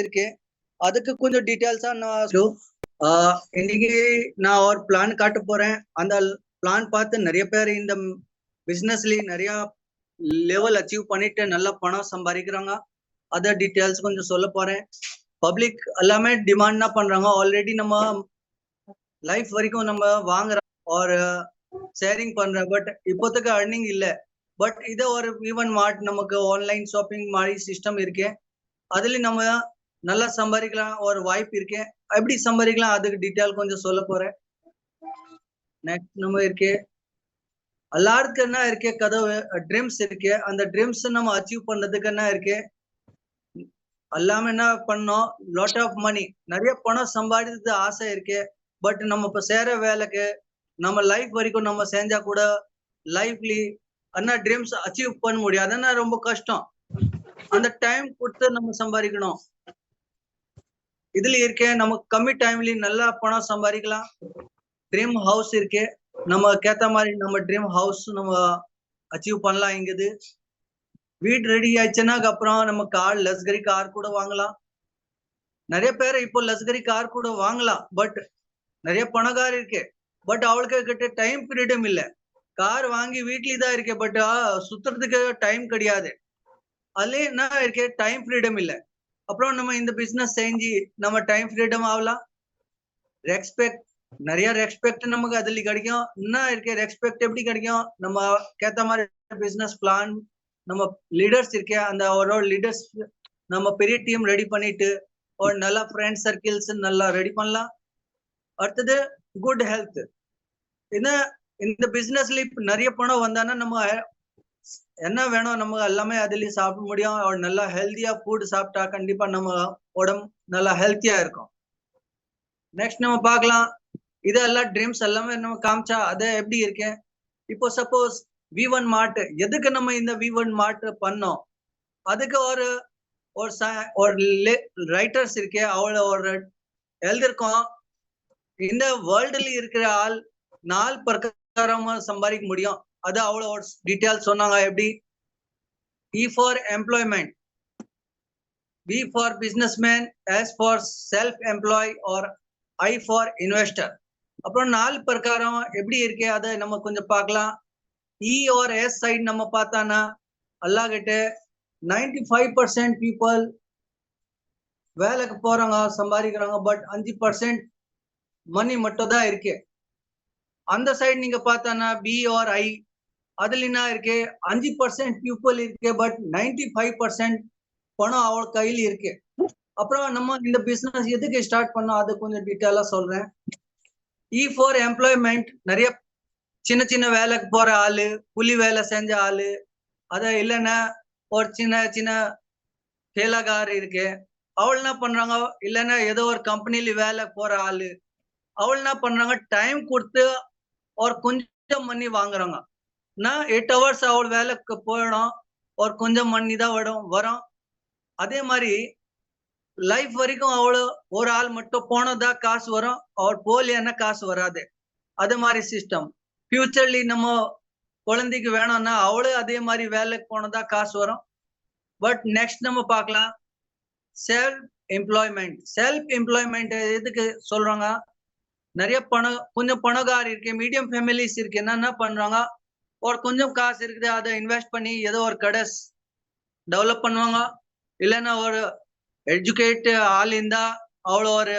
இருக்கு. அதுக்கு கொஞ்சம் டீடைல்ஸா நான் இன்னைக்கு நான் ஒரு பிளான் காட்ட போறேன். அந்த பிளான் பார்த்து நிறைய பேர் இந்த பிசினஸ்ல நிறைய லெவல் அச்சீவ் பண்ணிட்டு நல்ல பணம் சம்பாதிக்கிறாங்க. அத டீடைல்ஸ் கொஞ்சம் சொல்ல போறேன். பப்ளிக் எல்லாமே டிமாண்ட் என்ன பண்றாங்க, ஆல்ரெடி நம்ம லைஃப் வரைக்கும் நம்ம வாங்குறோம் ஒரு ஷேரிங் பண்றோம். பட் இப்போதைக்கு அர்னிங் இல்ல. பட் இத ஒரு ஈவன் மார்ட் நமக்கு ஆன்லைன் ஷாப்பிங் மாதிரி சிஸ்டம் இருக்கு. அதுல நம்ம நல்லா சம்பாதிக்கலாம் ஒரு வாய்ப்பு இருக்கு. எப்படி சம்பாதிக்கலாம் அதுக்கு டீடைல் கொஞ்சம் சொல்ல போறேன். நெக்ஸ்ட் நம்ம இருக்கு எல்லாருக்கும் என்ன இருக்கு கதவு ட்ரீம்ஸ் இருக்கு. அந்த ட்ரீம்ஸ் நம்ம அச்சீவ் பண்றதுக்கு என்ன இருக்கு, எல்லாமே என்ன பண்ணோம், லாட் ஆஃப் மணி நிறைய பணம் சம்பாதிக்கிறது ஆசை இருக்கு. பட் நம்ம இப்ப சேர வேலைக்கு நம்ம லைஃப் வரைக்கும் நம்ம செஞ்சா கூட லைஃப்லி என்ன ட்ரீம்ஸ் அச்சீவ் பண்ண முடியாது. ஆனா ரொம்ப கஷ்டம். அந்த டைம் கொடுத்து நம்ம சம்பாதிக்கணும். இதுல இருக்கே நமக்கு கம்மி டைம்ல நல்லா பணம் சம்பாதிக்கலாம். ட்ரீம் ஹவுஸ் இருக்கு. நம்ம கேட்ட மாதிரி நம்ம ட்ரீம் ஹவுஸ் நம்ம அச்சீவ் பண்ணலாம். இங்குது வீடு ரெடி ஆயிடுச்சுன்னா அப்புறம் நம்ம கார் லக்ஸரி கார் கூட வாங்கலாம். நிறைய பேர் இப்போ லக்ஸரி கார் கூட வாங்கலாம். பட் நிறைய பணக்கார இருக்கு. பட் அவளுக்கு கிட்ட டைம் பீரியடும் இல்ல. கார் வாங்கி வீட்லயே தான் இருக்கு. பட் சுத்துறதுக்கு டைம் கிடையாது. அதுல என்ன இருக்கு, டைம் ஃப்ரீடம் இல்ல. அப்புறம் நம்ம இந்த பிசினஸ் செஞ்சு நம்ம டைம் ஃப்ரீடம் ஆகலாம். ரெஸ்பெக்ட் நிறைய ரெஸ்பெக்ட் நமக்கு அதுல கிடைக்கும். என்ன இருக்கு ரெஸ்பெக்ட் எப்படி கிடைக்கும், நம்ம கேட்ட மாதிரி பிசினஸ் பிளான் நம்ம லீடர்ஸ் இருக்கே அந்த ஒரு லீடர்ஸ் நம்ம பெரிய டீம் ரெடி பண்ணிட்டு ஒரு நல்ல ஃப்ரெண்ட் சர்க்கிள்ஸ் நல்லா ரெடி பண்ணலாம். அடுத்தது குட் ஹெல்த். இந்த பிசினஸ்ல இப்ப நிறைய பணம் வந்தானா நம்ம என்ன வேணும் நம்ம எல்லாமே அதுலயும் சாப்பிட முடியும். நல்லா ஹெல்த்தியா ஃபுட் சாப்பிட்டா கண்டிப்பா நம்ம உடம்பு நல்லா ஹெல்த்தியா இருக்கும். நெக்ஸ்ட் நம்ம பார்க்கலாம். இதெல்லாம் ட்ரீம்ஸ் எல்லாமே நம்ம காமிச்சா அது எப்படி இருக்கு. இப்போ சப்போஸ் V1 மார்ட், எதுக்கு நம்ம இந்த V1 மார்ட் பண்ணோம், அதுக்கு ஒரு ரைட்டர்ஸ் இருக்கே அவள ஒரு எழுதிருக்கோம். இந்த வேர்ல்டுல இருக்கிற ஆள் 4 பிரகாரமா சம்பாதிக்க முடியும். அது அவ்வளவு டீடைல் சொன்னாங்க. எப்படி E for employment, B for businessman, S for self-employed or I for investor. அப்புறம் 4 பிரகாரம் எப்படி இருக்கு அதை நம்ம கொஞ்சம் பார்க்கலாம். E or S சைடு நம்ம பார்த்தானா அல்லாகிட்ட 95% பீப்புள் வேலைக்கு போறாங்க சம்பாதிக்கிறாங்க. பட் 5% மணி மட்டும் தான் இருக்கு. அந்த சைடு நீங்க பார்த்தானா B or I, அதுல என்ன இருக்கு 5% பீப்புள் இருக்கு. பட் 95% பணம் அவள் கையில் இருக்கு. அப்புறம் நம்ம இந்த பிசினஸ் எதுக்கு ஸ்டார்ட் பண்ணோம் அது கொஞ்சம் டீட்டெயிலா சொல்றேன். E for employment, நிறைய சின்ன சின்ன வேலைக்கு போற ஆளு, கூலி வேலை செஞ்ச ஆளு, அத இல்லைன்னா ஒரு சின்ன சின்ன கேலகார் இருக்கு. அவள் என்ன பண்றாங்க, இல்லைன்னா ஏதோ ஒரு கம்பெனில வேலை போற ஆளு, அவள் என்ன பண்றாங்க டைம் கொடுத்து ஒரு கொஞ்சம் மணி வாங்குறாங்க. நான் 8 hours அவள் வேலைக்கு போயிடும், ஒரு கொஞ்சம் மணி தான் வரும். அதே மாதிரி லைஃப் வரைக்கும் அவளு ஒரு ஆள் மட்டும் போனதா காசு வரும், அவள் போலியான காசு வராது. அது மாதிரி சிஸ்டம். ஃபியூச்சர்லி நம்ம குழந்தைக்கு வேணும்னா அவளு அதே மாதிரி வேலைக்கு போனதா காசு வரும். பட் நெக்ஸ்ட் நம்ம பார்க்கலாம் செல்ஃப் எம்ப்ளாய்மெண்ட். செல்ஃப் எம்ப்ளாய்மெண்ட் எதுக்கு சொல்றாங்க, நிறைய கொஞ்சம் பணக்கார இருக்கு, மீடியம் ஃபேமிலிஸ் இருக்கு. என்ன பண்றாங்க, ஒரு கொஞ்சம் காசு இருக்குது அதை இன்வெஸ்ட் பண்ணி ஏதோ ஒரு கடை டெவலப் பண்ணுவாங்க. இல்லைன்னா ஒரு எஜுகேட் ஆள் இருந்தா அவ்வளோ ஒரு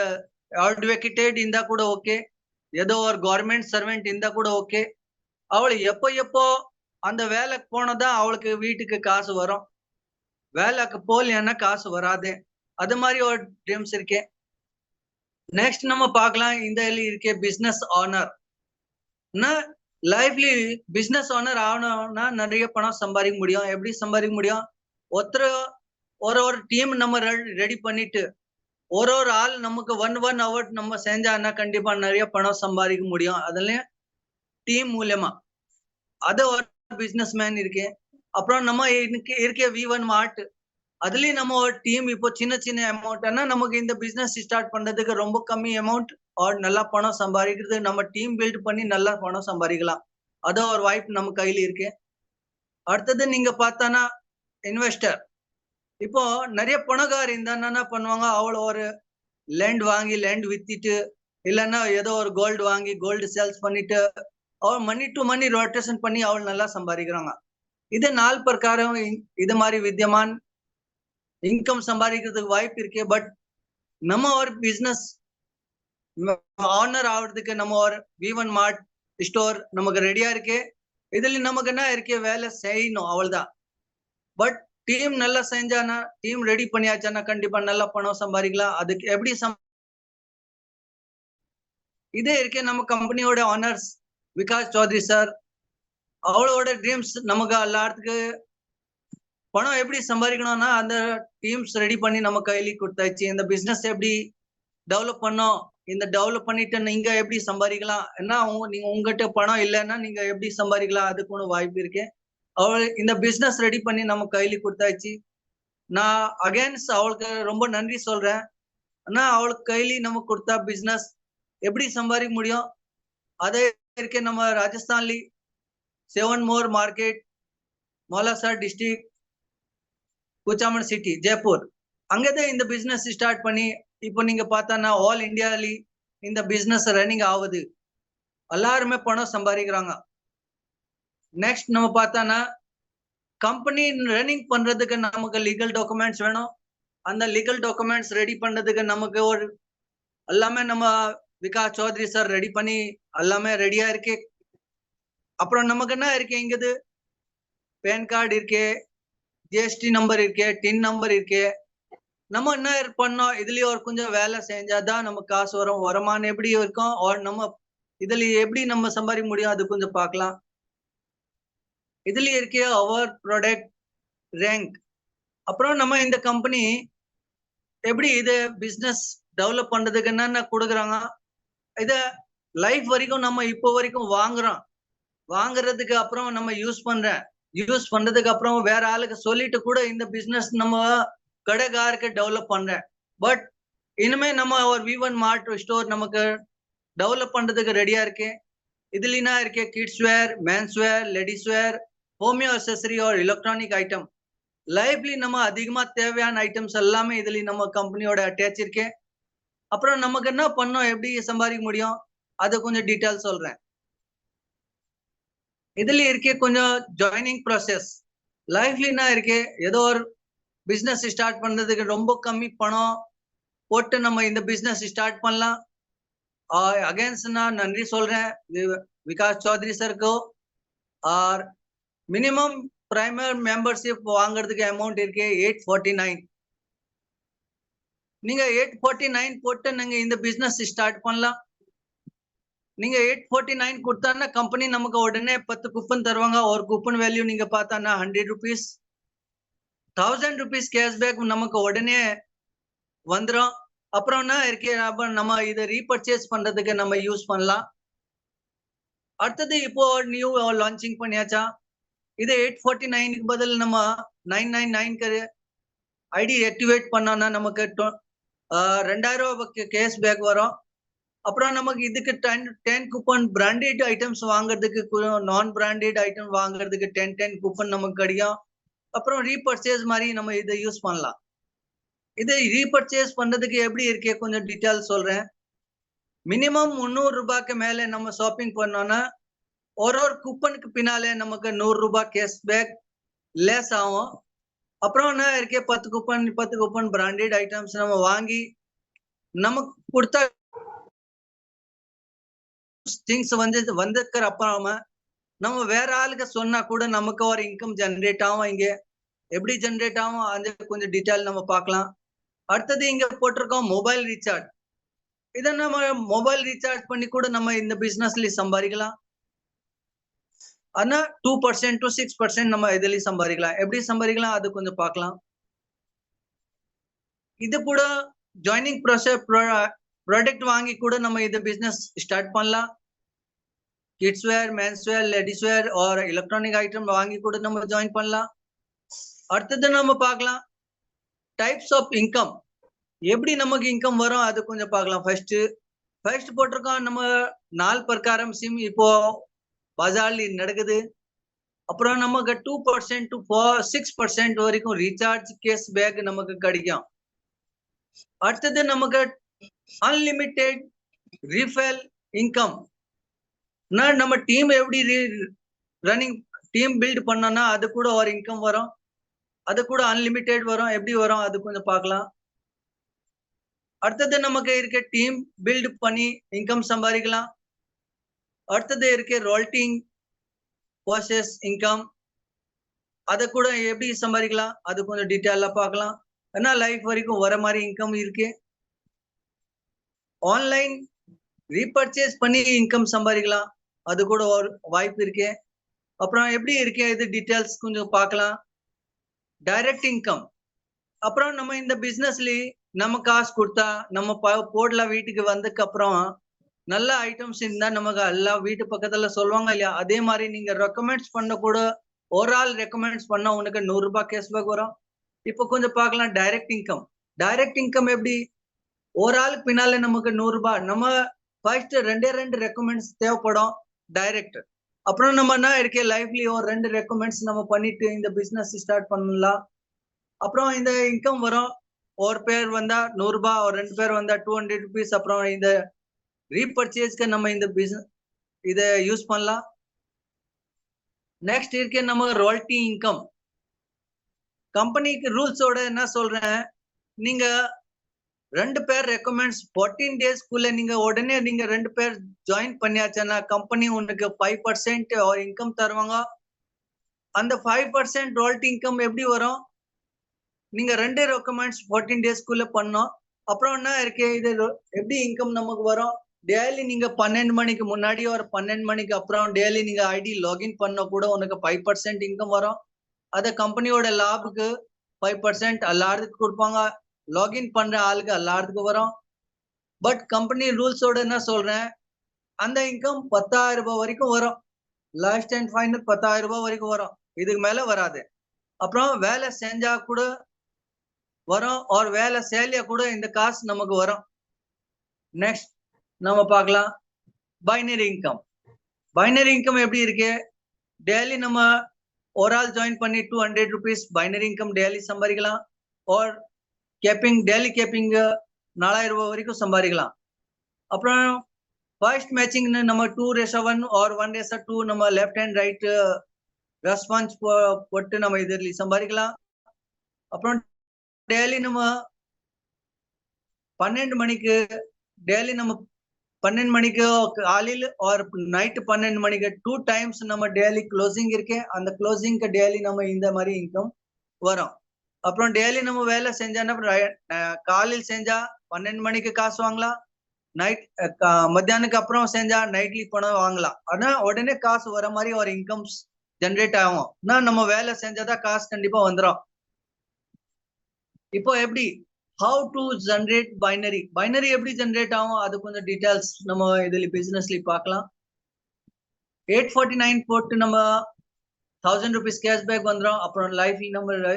அட்வொகேட்டட் இருந்தா கூட ஓகே, ஏதோ ஒரு கவர்மெண்ட் சர்வெண்ட் இருந்தா கூட ஓகே. அவள் எப்போ அந்த வேலைக்கு போனதான் அவளுக்கு வீட்டுக்கு காசு வரும். வேலைக்கு போலியான காசு வராது. அது மாதிரி ஒரு ட்ரீம்ஸ் இருக்கு. நெக்ஸ்ட் நம்ம பார்க்கலாம். இந்த இருக்கே பிசினஸ் ஓனர். லைஃப்ல பிசினஸ் ஓனர் ஆகணும்னா நிறைய பணம் சம்பாதிக்க முடியும். எப்படி சம்பாதிக்க முடியும், ஒரு டீம் நம்ம ரெடி பண்ணிட்டு ஒரு ஆள் நமக்கு 1 hour நம்ம செஞ்சான்னா கண்டிப்பா நிறைய பணம் சம்பாதிக்க முடியும். அதுலயும் டீம் மூலமா. அது ஒரு பிசினஸ் மேன் இருக்கு. அப்புறம் நம்ம இருக்க V1 மார்ட், அதுலயும் நம்ம ஒரு டீம் இப்போ சின்ன சின்ன அமௌண்ட் நமக்கு இந்த பிசினஸ் ஸ்டார்ட் பண்றதுக்கு ரொம்ப கம்மி அமௌண்ட் நல்லா பணம் சம்பாதிக்கிறது. நம்ம டீம் பில்ட் பண்ணி நல்லா பணம் சம்பாதிக்கலாம். அது ஒரு வாய்ப்பு நம்ம கையில இருக்கு. அடுத்தது நீங்க பார்த்தானா இன்வெஸ்டர். இப்போ நிறைய பணக்காரர் இருந்தா என்ன பண்ணுவாங்க, அவள ஒரு லேண்ட் வாங்கி லேண்ட் வித்திட்டு, இல்லன்னா ஏதோ ஒரு கோல்டு வாங்கி கோல்டு சேல்ஸ் பண்ணிட்டு, அவள் மணி டு மணி ரொட்டேஷன் பண்ணி அவள் நல்லா சம்பாதிக்கிறாங்க. இது நாள் பிரகாரம் இது மாதிரி வித்தியமான் இன்கம் சம்பாதிக்கிறதுக்கு வாய்ப்பு இருக்கு. பட் நம்ம ஒரு பிசினஸ் ஆனர் ஆகிறதுக்கு நம்ம ஒரு V1 மார்ட் ஸ்டோர் நமக்கு ரெடியா இருக்கு. இதுல நமக்கு என்ன இருக்கு, வேலை செய்யணும் அவ்வளவுதான். பட் டீம் நல்லா செஞ்சானா, டீம் ரெடி பண்ணியாச்சானா கண்டிப்பா நல்லா பணம் சம்பாதிக்கலாம். அதுக்கு எப்படி இதே இருக்கு நம்ம கம்பெனியோட ஆனர்ஸ் விகாஸ் சௌத்ரி சார், அவளோட ட்ரீம்ஸ் நமக்கு எல்லாத்துக்கு பணம் எப்படி சம்பாதிக்கணும்னா அந்த டீம்ஸ் ரெடி பண்ணி நம்ம கையில கொடுத்தாச்சு. இந்த பிசினஸ் எப்படி டெவலப் பண்ணோம், இந்த டெவலப் பண்ணிட்டு நீங்க எப்படி சம்பாதிக்கலாம், என்ன நீங்க உங்ககிட்ட பணம் இல்லைன்னா நீங்க எப்படி சம்பாதிக்கலாம், அதுக்கு ஒன்று வாய்ப்பு இருக்கு. அவள் இந்த பிசினஸ் ரெடி பண்ணி நம்ம கையில கொடுத்தாச்சு. நான் அகைன்ஸ் அவளுக்கு ரொம்ப நன்றி சொல்றேன். ஆனா அவளுக்கு கையில நம்ம கொடுத்தா பிசினஸ் எப்படி சம்பாதிக்க முடியும். அதே இருக்க நம்ம ராஜஸ்தான்ல 7 மோர் மார்க்கெட், மௌலாசர் டிஸ்ட்ரிக்ட், குச்சாமன் சிட்டி, ஜெய்ப்பூர், அங்கதான் இந்த பிசினஸ் ஸ்டார்ட் பண்ணி இப்போ நீங்க பார்த்தா ஆல் இந்தியால இந்த பிசினஸ் ரன்னிங் ஆகுது. எல்லாருமே பணம் சம்பாதிக்கிறாங்க. நெக்ஸ்ட் நம்ம பார்த்தா கம்பெனி ரன்னிங் பண்றதுக்கு நமக்கு லீகல் டாக்குமெண்ட்ஸ் வேணும். அந்த லீகல் டாக்குமெண்ட்ஸ் ரெடி பண்றதுக்கு நமக்கு ஒரு எல்லாமே நம்ம விகாஸ் சௌத்ரி சார் ரெடி பண்ணி எல்லாமே ரெடியா இருக்கு. அப்புறம் நமக்கு என்ன இருக்கு, இங்கது பேன் கார்டு இருக்கு, GST நம்பர் இருக்கு, டின் நம்பர் இருக்கு. நம்ம என்ன பண்ணோம், இதுலயே ஒரு கொஞ்சம் வேலை செஞ்சாதான் நம்ம காசு வரும். வருமானம் எப்படி இருக்கும், நம்ம இதுல எப்படி நம்ம சம்பாதிக்க முடியும், அது கொஞ்சம் பார்க்கலாம். இதுல இருக்க அவர் ப்ராடக்ட் ரேங்க், அப்புறம் நம்ம இந்த கம்பெனி எப்படி இது பிசினஸ் டெவலப் பண்றதுக்கு என்னென்ன கொடுக்குறாங்க, இத லைஃப் வரைக்கும் நம்ம இப்போ வரைக்கும் வாங்குறதுக்கு அப்புறம் நம்ம யூஸ் பண்றதுக்கு அப்புறம் வேற ஆளுக்கு சொல்லிட்டு கூட இந்த பிசினஸ் நம்ம கடைக்காருக்கு டெவலப் பண்றேன். பட் இனிமே நம்ம ஒரு V1 மார்ட் ஸ்டோர் நமக்கு டெவலப் பண்றதுக்கு ரெடியா இருக்கு. இதுலனா இருக்கு kids wear, mens wear, ladies wear, home accessory और எலக்ட்ரானிக் ஐட்டம். லைஃப்ல நம்ம அதிகமா தேவையான ஐட்டம்ஸ் எல்லாமே இதுல நம்ம கம்பெனியோட அட்டாச் இருக்கு. அப்புறம் நமக்கு என்ன பண்ணோம், எப்படி சம்பாதிக்க முடியும், அதை கொஞ்சம் டீட்டெயில் சொல்றேன். இதுல இருக்க கொஞ்சம் ஜாயினிங் ப்ராசஸ். லைஃப்ல என்ன இருக்கு, ஏதோ ஒரு பிசினஸ் ஸ்டார்ட் பண்றதுக்கு ரொம்ப கம்மி பணம் போட்டு நம்ம இந்த பிசினஸ் ஸ்டார்ட் பண்ணலாம். அகைன்ஸ் நான் நன்றி சொல்றேன் விகாஸ் சௌத்ரி சருக்கு. और மினிமம் பிரைமரி மெம்பர்ஷிப் வாங்குறதுக்கு அமௌண்ட் இருக்கு 849. நீங்க 849 போட்டு நீங்க இந்த பிசினஸ் ஸ்டார்ட் பண்ணலாம். நீங்க 849 கொடுத்தானா கம்பெனி நமக்கு உடனே 10 கூப்பன் தருவாங்க. ஒரு கூப்பன் வேல்யூ நீங்க பார்த்தானா 100 rupees, 1000 rupees கேஷ்பேக் நமக்கு உடனே வந்துடும். அப்புறம் என்ன இருக்கு, நம்ம இதை ரீபர்ச்சேஸ் பண்றதுக்கு நம்ம யூஸ் பண்ணலாம். அடுத்தது இப்போ நியூ லான்ச்சிங் பண்ணியாச்சா, இது 849 பதில் நம்ம 999 ஐடி ஆக்டிவேட் பண்ணோம்னா நமக்கு 2000 ரூபாய்க்கு கேஷ்பேக் வரும். அப்புறம் நமக்கு இதுக்கு 10 கூப்பன் பிராண்டட் ஐட்டம்ஸ் வாங்குறதுக்கு, நான் பிராண்டட் ஐட்டம் வாங்குறதுக்கு 10 கூப்பன் நமக்கு கிடைக்கும். அப்புறம் ரீபர்ச்சேஸ் மாதிரி நம்ம இதை யூஸ் பண்ணலாம். இதை ரீபர்ச்சேஸ் பண்றதுக்கு எப்படி இருக்கு கொஞ்சம் டீட்டெயில் சொல்றேன். மினிமம் 300 ரூபாய்க்கு மேல நம்ம ஷாப்பிங் பண்ணோம்னா ஒரு கூப்பனுக்கு பின்னாலே நமக்கு 100 ரூபாய் கேஷ்பேக் லெஸ் ஆகும். அப்புறம் என்ன இருக்கு, 10 கூப்பன் பிராண்டட் ஐட்டம்ஸ் நம்ம வாங்கி நமக்கு கொடுத்தா திங்ஸ் வந்ததுக்கு அப்புறமா நம்ம வேற ஆளுக்கு சொன்னா கூட நமக்கு ஒரு இன்கம் ஜெனரேட் ஆகும். இங்க எப்படி ஜெனரேட் ஆகும் அந்த கொஞ்சம் டீட்டெயில் நம்ம பார்க்கலாம். அடுத்தது இங்க போட்டிருக்கோம் மொபைல் ரீசார்ஜ். இதை நம்ம மொபைல் ரீசார்ஜ் பண்ணி கூட நம்ம இந்த பிசினஸ்ல சம்பாதிக்கலாம். ஆனா 2% to 6% நம்ம இதுலயும் சம்பாதிக்கலாம். எப்படி சம்பாதிக்கலாம் அது கொஞ்சம் பார்க்கலாம். இது கூட ஜாயினிங் ப்ராசஸ் ப்ராடக்ட் வாங்கி கூட நம்ம இந்த பிசினஸ் ஸ்டார்ட் பண்ணலாம். Kids wear, mens wear, ladies wear और எலக்ட்ரானிக் ஐட்டம் வாங்கி கூட நம்ம ஜாயின் பண்ணலாம். அடுத்தது நம்ம பார்க்கலாம் டைப்ஸ் ஆஃப் இன்கம், எப்படி நமக்கு இன்கம் வரும் அது கொஞ்சம் பார்க்கலாம். ஃபர்ஸ்ட் போட்டிருக்கோம் நம்ம 4 பிரகாரம் சிம் இப்போ பஜார்ல நடக்குது. அப்புறம் நமக்கு 2% to 6% வரைக்கும் ரீசார்ஜ் கேஸ் பேக் நமக்கு கிடைக்கும். அடுத்தது நமக்கு அன்லிமிட்டெட் ரீஃபேல் இன்கம். நம்ம டீம் எப்படி ரன்னிங் டீம் பில்ட் பண்ணோம்னா அது கூட ஒரு இன்கம் வரும், அது கூட அன்லிமிட்டெட் வரும். எப்படி வரும் அது கொஞ்சம் பார்க்கலாம். அடுத்தது நமக்கு இருக்க டீம் பில்ட் பண்ணி இன்கம் சம்பாதிக்கலாம். அடுத்தது இருக்க ரோல்டிங் ப்ராசஸ் இன்கம், அதை கூட எப்படி சம்பாதிக்கலாம் அது கொஞ்சம் டீட்டெயிலா பார்க்கலாம். ஏன்னா லைஃப் வரைக்கும் வர மாதிரி இன்கம் இருக்கு. ஆன்லைன் ரீபர்ச்சேஸ் பண்ணி இன்கம் சம்பாதிக்கலாம், அது கூட ஒரு வாய்ப்பு இருக்கு. அப்புறம் எப்படி இருக்கு இது டீட்டெயில்ஸ் கொஞ்சம் பார்க்கலாம். டைரக்ட் இன்கம், அப்புறம் நம்ம இந்த பிசினஸ்ல நம்ம காசு கொடுத்தா நம்ம போடலாம். வீட்டுக்கு வந்ததுக்கு அப்புறம் நல்ல ஐட்டம்ஸ் இருந்தா நமக்கு எல்லாம் வீட்டு பக்கத்துல சொல்லுவாங்க இல்லையா, அதே மாதிரி நீங்க ரெக்கமெண்ட்ஸ் பண்ண கூட ஒரு ஆள் ரெக்கமெண்ட்ஸ் பண்ணா உனக்கு 100 ரூபாய் கேஷ்பேக் வரும். இப்போ கொஞ்சம் பார்க்கலாம் டைரக்ட் இன்கம். டைரக்ட் இன்கம் எப்படி, ஒரு ஆளுக்கு பின்னால நமக்கு 100 ரூபாய். நம்ம ஃபர்ஸ்ட் ரெண்டு ரெக்கமெண்ட்ஸ் தேவைப்படும் டைரக்ட். அப்புறம் நம்ம என்ன இருக்கே லைஃப்லி ஒரு 2 ரெக்கமெண்ட்ஸ் நம்ம பண்ணிட்டு இந்த பிசினஸ் ஸ்டார்ட் பண்ணலாம். அப்புறம் இந்த இன்கம் வரும். ஒரு பேர் வந்தா 100 ரூபாய், ஒரு 2 பேர் வந்தா 200 rupees. அப்புறம் இந்த ரீபர்ச்சேஸ்க்கு நம்ம இந்த பிசினஸ் இதை யூஸ் பண்ணலாம். நெக்ஸ்ட் இருக்கே நம்ம ராயல்டி இன்கம். கம்பெனிக்கு ரூல்ஸோட என்ன சொல்றேன், நீங்க 2 பேர் ரெக்கமெண்ட்ஸ் 14 daysக்குள்ள நீங்க உடனே நீங்க 2 பேர் ஜாயின் பண்ணியாச்சுன்னா கம்பெனி உனக்கு 5% ஒரு இன்கம் தருவாங்க. அந்த 5% ராயல்டி இன்கம் எப்படி வரும், நீங்க 2 ரெக்கமெண்ட்ஸ் 14 daysக்குள்ள பண்ணோம். அப்புறம் என்ன இருக்கு இது எப்படி இன்கம் நமக்கு வரும், டெய்லி நீங்க 12 மணிக்கு முன்னாடி ஒரு 12 மணிக்கு அப்புறம் டெய்லி நீங்க ஐடி லாகின் பண்ண கூட உனக்கு 5% இன்கம் வரும். அத கம்பெனியோட லாபுக்கு 5% எல்லாத்துக்கும் கொடுப்பாங்க. லாகின் பண்ற ஆளுக்கு எல்லாத்துக்கும் வரும். பட் கம்பெனி ரூல்ஸோட என்ன சொல்றேன், அந்த இன்கம் 10,000 ரூபாய் வரைக்கும் வரும். லாஸ்ட் அண்ட் ஃபைனல் 10,000 ரூபாய் வரைக்கும் வரும், இதுக்கு மேல வராது. அப்புறம் வேலை செஞ்சா கூட வரும், ஒரு வேலை செய்யலையா கூட இந்த காசு நமக்கு வரும். நெக்ஸ்ட் நம்ம பார்க்கலாம் பைனரி இன்கம். பைனரி இன்கம் எப்படி இருக்கு, டெய்லி நம்ம ஒரு ஆள் ஜாயின் பண்ணி 200 rupees பைனரி இன்கம் டெய்லி சம்பாதிக்கலாம். ஒரு கேப்பிங் டெய்லி கேப்பிங் 4,000 ரூபாய் வரைக்கும் சம்பாதிக்கலாம். அப்புறம் ஃபர்ஸ்ட் மேட்சிங் நம்ம 2:1 or 1:2 நம்ம லெஃப்ட் ஹேண்ட் ரைட் ரெஸ்பான்ஸ் போட்டு நம்ம இதில் சம்பாதிக்கலாம். அப்புறம் டெய்லி நம்ம 12 மணிக்கு டெய்லி நம்ம 12 மணிக்கு காலையில் ஒரு நைட் 12 மணிக்கு 2 times நம்ம டெய்லி க்ளோசிங் இருக்கு. அந்த க்ளோசிங்க்கு டெய்லி நம்ம இந்த மாதிரி இன்கம் வரும். அப்புறம் டெய்லி நம்ம வேலை செஞ்சோன்னா காலையில் செஞ்சா 12 மணிக்கு காசு வாங்கலாம், நைட் மத்தியானுக்கு அப்புறம் செஞ்சா நைட்லி பணம் வாங்கலாம். ஆனா உடனே காசு வர மாதிரி ஒரு இன்கம்ஸ் ஜென்ரேட் ஆகும். நம்ம வேலை செஞ்சாதான் காசு கண்டிப்பா வந்துடும். இப்போ எப்படி how to generate binary எப்படி ஜெனரேட் ஆகும் அது கொஞ்சம் டீடைல்ஸ் நம்ம இதுல பிசினஸ்ல பார்க்கலாம். 849 போட்டு நம்ம 1000 rupees கேஷ்பேக் வந்துடும். அப்புறம் லைஃப்ல நம்ம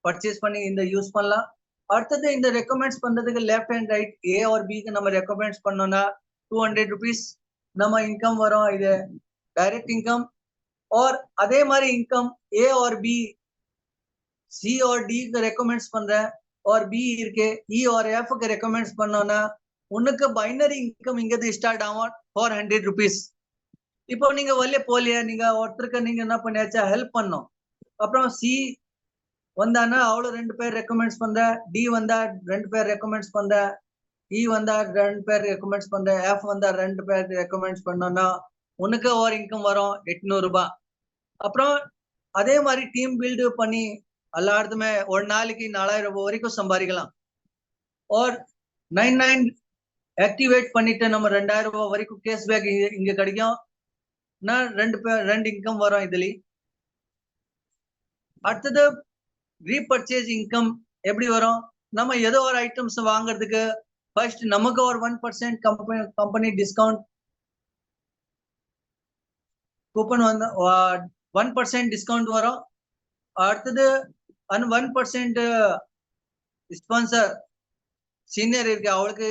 பர்ச்சேஸ் பண்ணி இந்த யூஸ் பண்ணலாம். அடுத்தது இந்த ரெக்கமெண்ட்ஸ் பண்றதுக்கு left and right A R பிக்கு நம்ம ரெக்கமெண்ட்ஸ் பண்ணோம்னா 200 rupees நம்ம இன்கம் வரும். இது டைரக்ட் இன்கம். और அதே மாதிரி income A R B C R D க்கு ரெக்கமெண்ட்ஸ் பண்றேன் और बी இருக்கு இ और எஃப் க்கு ரெக்கமெண்ட்ஸ் பண்ணோம்னா உனக்கு பைனரி இன்கம் இங்க ஸ்டார்ட் ஆகும் 400 rupees. இப்போ நீங்க வெளியே போலியா, நீங்க ஒருத்தருக்கு நீங்க என்ன பண்ணியாச்சா ஹெல்ப் பண்ணோம். அப்புறம் சி வந்தானா அவ்வளவு 2 பேர் ரெக்கமெண்ட்ஸ் பண்ற, டி வந்தா 2 பேர் ரெக்கமெண்ட்ஸ் பண்ற, இ வந்தா 2 பேர் ரெக்கமெண்ட்ஸ் பண்ற, எஃப் வந்தா 2 பேர் ரெக்கமெண்ட்ஸ் பண்ணோம்னா உனக்கு ஒரு இன்கம் வரும் 800 ரூபாய். அப்புறம் அதே மாதிரி டீம் பில்டு பண்ணி எல்லாருமே ஒரு நாளைக்கு 4,000 ரூபாய் வரைக்கும் சம்பாதிக்கலாம். और 99 ஆக்டிவேட் பண்ணிட்டு நம்ம 2,000 ரூபாய் வரைக்கும் கேஷ்பேக் இங்க கிடைக்கும். ரெண்டு இன்கம் வரும் இதுல. அடுத்தது ரீபர்ச்சேஸ் இன்கம் எப்படி வரும், நம்ம ஏதோ ஒரு ஐட்டம்ஸ் வாங்குறதுக்கு ஃபர்ஸ்ட் நமக்கு ஒரு 1% கம்பெனி டிஸ்கவுண்ட் கூப்பன் வந்து 1% டிஸ்கவுண்ட் வரும். அடுத்தது 1% ஸ்பான்சர் சீனியர் இருக்கு அவளுக்கு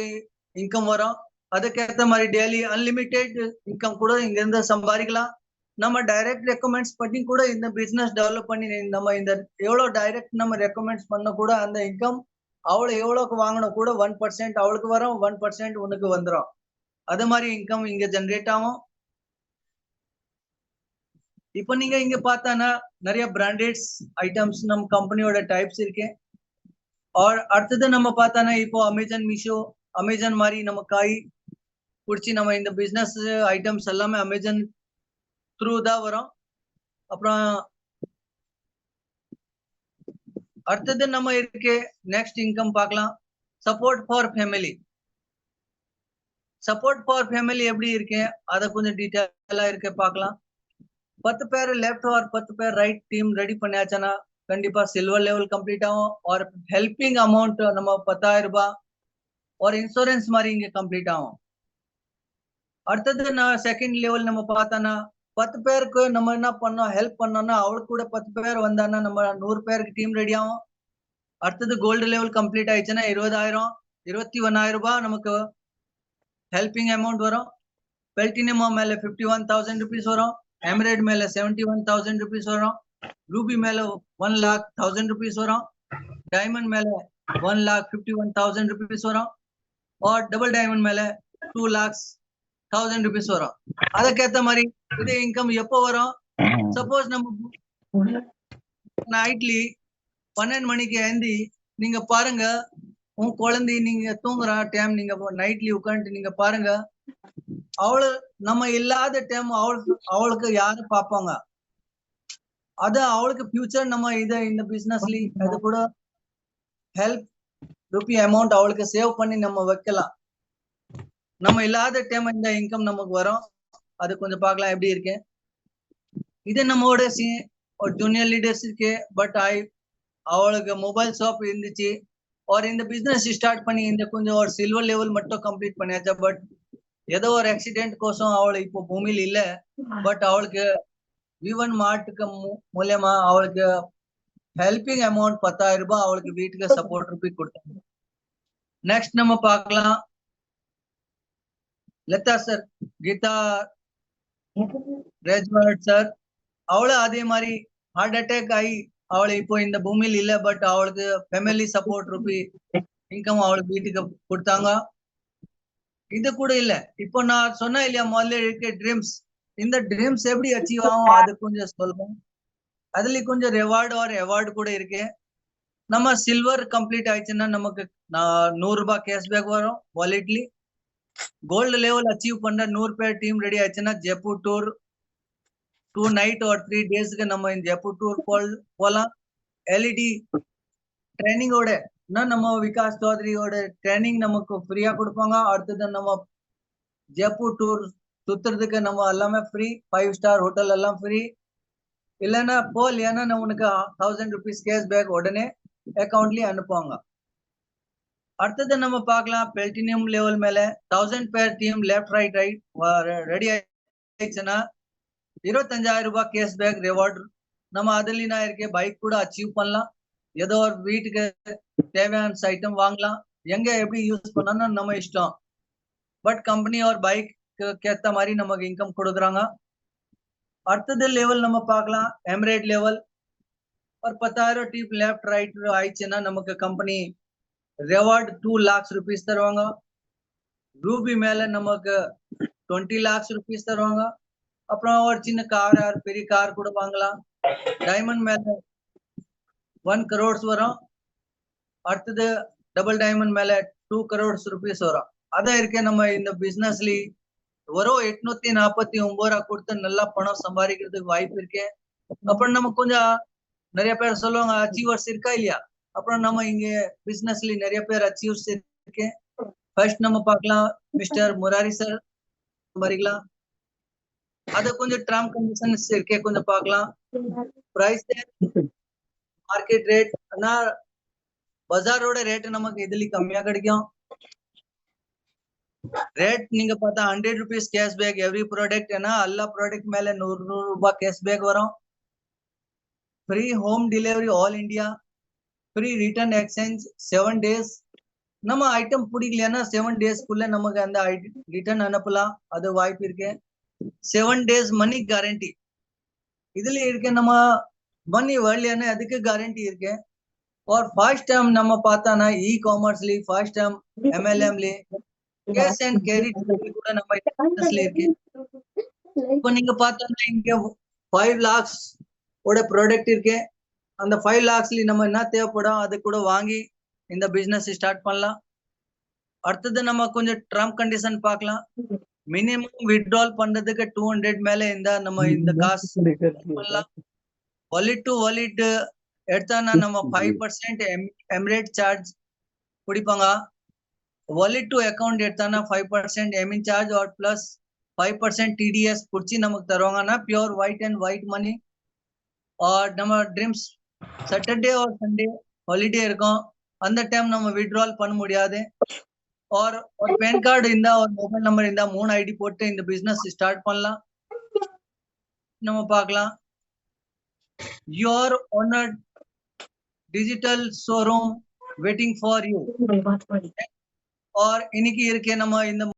இன்கம் வரும். அதுக்கேற்ற மாதிரி டெய்லி அன்லிமிட்டெட் இன்கம் கூட இங்க இருந்து சம்பாதிக்கலாம். நம்ம டைரக்ட் ரெக்கமெண்ட்ஸ் பண்ணி கூட இந்த பிசினஸ் டெவலப் பண்ணி நம்ம இந்த எவ்வளவு டைரக்ட் நம்ம ரெக்கமெண்ட்ஸ் பண்ண கூட அந்த இன்கம் அவளை எவ்வளவுக்கு வாங்கணும் கூட 1% அவளுக்கு வரும் 1% உனக்கு வந்துடும். அது மாதிரி இன்கம் இங்க ஜெனரேட் ஆகும். இப்போ நீங்க இங்க பார்த்தானா நிறைய பிராண்டட்ஸ் ஐட்டம்ஸ் நம்ம கம்பெனியோட டைப்ஸ் இருக்கு. அடுத்தது நம்ம பார்த்தானா இப்போ அமேசான் மீஷோ அமேசான் மாதிரி நம்ம காய் பிடிச்சி நம்ம இந்த பிசினஸ் ஐட்டம்ஸ் எல்லாமே அமேசான் த்ரூ தான் வரும். அப்புறம் அடுத்தது நம்ம இருக்கு நெக்ஸ்ட் இன்கம் பார்க்கலாம். Support for family. Support for family எப்படி இருக்கு அதை கொஞ்சம் டீட்டெயிலா இருக்கு பார்க்கலாம். 10 பேர் லெஃப்ட் और 10 பேர் ரைட் டீம் ரெடி பண்ணியாச்சுன்னா கண்டிப்பா சில்வர் லெவல் கம்ப்ளீட் ஆகும். और ஹெல்பிங் அமௌண்ட் நம்ம 10,000 ரூபாய் और இன்சூரன்ஸ் மாதிரி இங்க கம்ப்ளீட் ஆகும். அடுத்தது நான் செகண்ட் லெவல் நம்ம பார்த்தானா 10 பேருக்கு நம்ம என்ன பண்ணோம் ஹெல்ப் பண்ணோம்னா அவளுக்கு கூட 10 பேர் வந்தானா நம்ம 100 பேருக்கு டீம் ரெடி ஆகும். அடுத்தது கோல்டு லெவல் கம்ப்ளீட் ஆயிடுச்சுன்னா 20,000 21,000 ரூபாய் நமக்கு ஹெல்பிங் அமௌண்ட் வரும். பிளாட்டினம் மேல 51,000 rupees வரும். एमरेड मेले 71,000 rupees वरों. रूबी मेले 1,00,000 rupees वरों. डायमंड मेले 1,51,000 rupees वरों. और डबल डायमंड मेले 2,00,000 rupees वरों. अदा कहता मारी इधे इनकम यप्पो वरों. सपोज नम्म नाइटली 12 மணிக்கு ஏந்தி நீங்க பாருங்க உன் குழந்தை நீங்க தூங்குற டைம் நீங்க நைட்லி உட்காந்து நீங்க பாருங்க அவளு நம்ம இல்லாத டைம் அவளுக்கு யாரு பாப்பாங்க. அது அவளுக்கு ஃபியூச்சர் நம்ம இந்த பிசினஸ்லி அது கூட ஹெல்ப் ரூபி அமௌண்ட் அவளுக்கு சேவ் பண்ணி நம்ம வைக்கலாம். நம்ம இல்லாத டைம் இந்த இன்கம் நமக்கு வரும். அது கொஞ்சம் பார்க்கலாம் எப்படி இருக்கு. இது நம்மோட ஒரு ஜூனியர் லீடர்ஸ் இருக்கு. பட் அவளுக்கு மொபைல் ஷாப் இருந்துச்சு और இந்த பிசினஸ் ஸ்டார்ட் பண்ணி இந்த கொஞ்சம் ஒரு சில்வர் லெவல் மட்டும் கம்ப்ளீட் பண்ணியாச்சா. பட் ஏதோ ஒரு ஆக்சிடென்ட் கோசம் அவளை இப்போ பூமியில் இல்ல. பட் அவளுக்கு V1 மார்ட்டுக்கு மூலமா அவளுக்கு ஹெல்பிங் அமௌண்ட் 10,000 ரூபாய் அவளுக்கு வீட்டுக்கு சப்போர்ட் ரூபி கொடுத்தாங்க. நெக்ஸ்ட் நம்ம பார்க்கலாம் லதா சார் கீதா ரெஜ்வர்ட் சார். அவளும் அதே மாதிரி ஹார்ட் அட்டாக் ஆகி அவளை இப்போ இந்த பூமியில் இல்ல. பட் அவளுக்கு ஃபேமிலி சப்போர்ட் ரூபி இன்கம் அவளுக்கு வீட்டுக்கு கொடுத்தாங்க. இது கூட இல்ல இப்போ நான் சொன்ன இல்லையா முதல்ல இருக்க ட்ரீம்ஸ் இந்த ட்ரீம்ஸ் எப்படி அச்சீவ் ஆகும் அது கொஞ்சம் சொல்றேன். அதுல கொஞ்சம் ரிவார்டு और அவார்டு கூட இருக்கு. நம்ம சில்வர் கம்ப்ளீட் ஆயிடுச்சுன்னா நமக்கு 100 ரூபாய் கேஷ்பேக் வரும் வாலெட்லி. கோல்டு லெவல் அச்சீவ் பண்ண 100 பேர் டீம் ரெடி ஆயிடுச்சுன்னா ஜெய்ப்பூர் டூர் 2 night और 3 days நம்ம இந்த ஜெய்ப்பூர் டூர் போலாம். எல்இடி ட்ரைனிங் ஓட நம்ம விகாஸ் சௌத்ரியோட ட்ரைனிங் நமக்கு ஃப்ரீயா கொடுப்பாங்க. அடுத்தது நம்ம ஜெய்ப்பூர் டூர் சுத்துறதுக்கு நம்ம எல்லாமே ஃப்ரீ. 5 ஸ்டார் ஹோட்டல் எல்லாம் ஃப்ரீ. இல்லைன்னா போலியானா நம்ம உனக்கு 1,000 rupees கேஷ்பேக் உடனே அக்கௌண்ட்லயே அனுப்புவாங்க. அடுத்தது நம்ம பார்க்கலாம் பிளாட்டினம் லெவல் மேல 1000 பேர் டீம் லெஃப்ட் ரைட் ரெடி ஆயிடுச்சுன்னா 25,000 ரூபாய் கேஷ்பேக் ரிவார்டு நம்ம அதுல நான் இருக்க பைக் கூட அச்சீவ் பண்ணலாம். ஏதோ ஒரு வீட்டுக்கு தேவையான ஐட்டம் வாங்கலாம். எங்க எப்படி யூஸ் பண்ணணும் நம்ம இஷ்டம். பட் கம்பெனி और பைக் கேத்த மாதிரி நமக்கு இன்கம் கொடுக்குறாங்க. அடுத்தது லெவல் நம்ம பார்க்கலாம் எமரேட் லெவல் और 10,000 டீப் லெஃப்ட் ரைட் ஆயிடுச்சுன்னா நமக்கு கம்பெனி ரிவார்டு 2 lakhs rupees தருவாங்க. ரூபி மேல நமக்கு 20 lakhs rupees தருவாங்க. அப்புறம் ஒரு சின்ன கார் பெரிய கார் கூட வாங்கலாம். டைமண்ட் மேல 1 crore வரும். அடுத்தது டபுள் டைமண்ட் மேல 2 crore rupees வரும். அதான் இருக்கே நம்ம இந்த பிசினஸ்லி வரும் 849 ரூபா கொடுத்து நல்லா பணம் சம்பாதிக்கிறதுக்கு வாய்ப்பு இருக்கு. அப்புறம் நம்ம கொஞ்சம் நிறைய பேர் சொல்லுவாங்க அச்சீவர்ஸ் இருக்கா இல்லையா. அப்புறம் நம்ம இங்க பிசினஸ்ல நிறைய பேர் அச்சீவர்ஸ் இருக்கு. ஃபர்ஸ்ட் நம்ம பார்க்கலாம் மிஸ்டர் முராரி சார் வரிக்கலாம். அது கொஞ்சம் டர்ம் கண்டிஷன்ஸ் இருக்கே கொஞ்சம் பார்க்கலாம். பிரைஸ் மார்க்கெட் ரேட் ஆனா பஜாரோட ரேட் நமக்கு இதுல கம்மியா கிடைக்கும். ரேட் நீங்க பார்த்தா 100 rupees கேஷ்பேக் எவ்ரி ப்ராடக்ட் ஏன்னா எல்லா ப்ராடக்ட் மேல 100 ரூபாய் கேஷ்பேக் வரும். Free home delivery all India. Free return exchange 7 days. நம்ம ஐட்டம் பிடிக்கலைன்னா 7 days-க்குள்ள நமக்கு அந்த ரிட்டர்ன் அனுப்பலாம். அது வாய்ப்பு இருக்கு. 7 days மணி கேரண்டி. இதுல இருக்க நம்ம பண்ணி வரலையானே அதுக்கு கேரண்டி இருக்கு. और फर्स्ट टाइम நம்ம பார்த்தானா இ-காமர்ஸ்ல फर्स्ट टाइम MLMல கேஷ் அண்ட் கேரி கூட நம்ம பிசினஸ்ல இருக்கு. இப்போ நீங்க பார்த்தானா இங்க 5 lakhs ஓட ப்ராடக்ட் இருக்கு. அந்த 5 lakhsல நம்ம என்ன தேவைப்படும் அது கூட வாங்கி இந்த பிசினஸ் ஸ்டார்ட் பண்ணலாம். அடுத்தது நம்ம கொஞ்சம் டர்ம் கண்டிஷன் பார்க்கலாம். மினிமம் வித்ட்ரால் பண்றதுக்கு 200 மேல இருந்தா நம்ம இந்த காசு பண்ணலாம். வாலெட் டு வாலெட் எடுத்தானா நம்ம 5% எமிரேட் சார்ஜ் பிடிப்பாங்க. வாலெட் டு அக்கவுண்ட் எடுத்தானா 5% எமின் சார்ஜ் और प्लस 5% TDS புடிச்சு நமக்கு தருவாங்கன்னா pure white and white money. और நம்ம ட்ரீம்ஸ் சாட்டர்டே और சண்டே ஹாலிடே இருக்கும். அந்த டைம் நம்ம வித்ட்ரால் பண்ண முடியாது. और ஒரு பேன் கார்டு இருந்தா ஒரு மொபைல் நம்பர் இருந்தா 3 ஐடி போட்டு இந்த பிசினஸ் ஸ்டார்ட் பண்ணலாம். நம்ம பார்க்கலாம். Your honored digital showroom waiting for you. और இன்னைக்கு இருக்க நம்ம இந்த